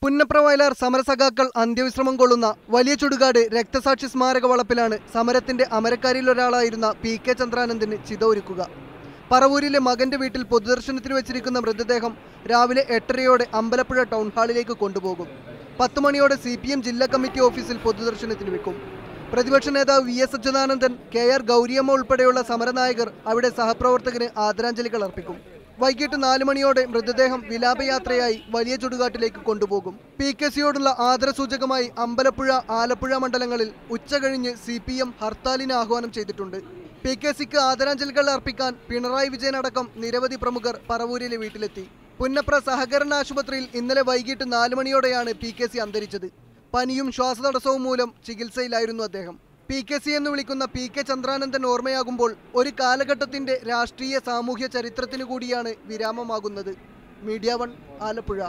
പുന്നപ്ര വയലാർ സമരസഖാക്കൾ അന്ത്യവിശ്രമം കൊള്ളുന്ന വലിയ ചുടുകാട് രക്തസാക്ഷി സ്മാരക വളപ്പിലാണ് സമരത്തിന്റെ അമരക്കാരിലൊരാളായിരുന്ന പി കെ ചന്ദ്രാനന്ദന് ചിത ഒരുക്കുക. പറവൂരിലെ മകന്റെ വീട്ടിൽ പൊതുദർശനത്തിന് വെച്ചിരിക്കുന്ന മൃതദേഹം രാവിലെ 8:30 അമ്പലപ്പുഴ ടൗൺ ഹാളിലേക്ക് കൊണ്ടുപോകും. 10 മണിയോടെ CPM ജില്ലാ കമ്മിറ്റി ഓഫീസിൽ പൊതുദർശനത്തിന് വെക്കും. പ്രതിപക്ഷ നേതാവ് VS അച്യുതാനന്ദൻ, KR ഗൗരിയമ്മ ഉൾപ്പെടെയുള്ള സമരനായകർ അവിടെ സഹപ്രവർത്തകന് ആദരാഞ്ജലികൾ അർപ്പിക്കും. വൈകിട്ട് 4 മണിയോടെ മൃതദേഹം വിലാപയാത്രയായി വലിയ ചുടുകാട്ടിലേക്ക് കൊണ്ടുപോകും. PKCയോടുള്ള ആദരസൂചകമായി അമ്പലപ്പുഴ, ആലപ്പുഴ മണ്ഡലങ്ങളിൽ ഉച്ചകഴിഞ്ഞ് CPM ഹർത്താലിന് ആഹ്വാനം ചെയ്തിട്ടുണ്ട്. PKCക്ക് ആദരാഞ്ജലികൾ അർപ്പിക്കാൻ പിണറായി വിജയൻ അടക്കം നിരവധി പ്രമുഖർ പറവൂരിലെ വീട്ടിലെത്തി. പുന്നപ്ര സഹകരണ ആശുപത്രിയിൽ ഇന്നലെ വൈകിട്ട് 4 മണിയോടെയാണ് PKC അന്തരിച്ചത്. പനിയും ശ്വാസതടസ്സവും മൂലം ചികിത്സയിലായിരുന്നു അദ്ദേഹം. PKC എന്ന് വിളിക്കുന്ന പി കെ ചന്ദ്രാനന്ദൻ ഓർമ്മയാകുമ്പോൾ ഒരു കാലഘട്ടത്തിന്റെ രാഷ്ട്രീയ സാമൂഹ്യ ചരിത്രത്തിനു കൂടിയാണ് വിരാമമാകുന്നത്. മീഡിയ 1 ആലപ്പുഴ.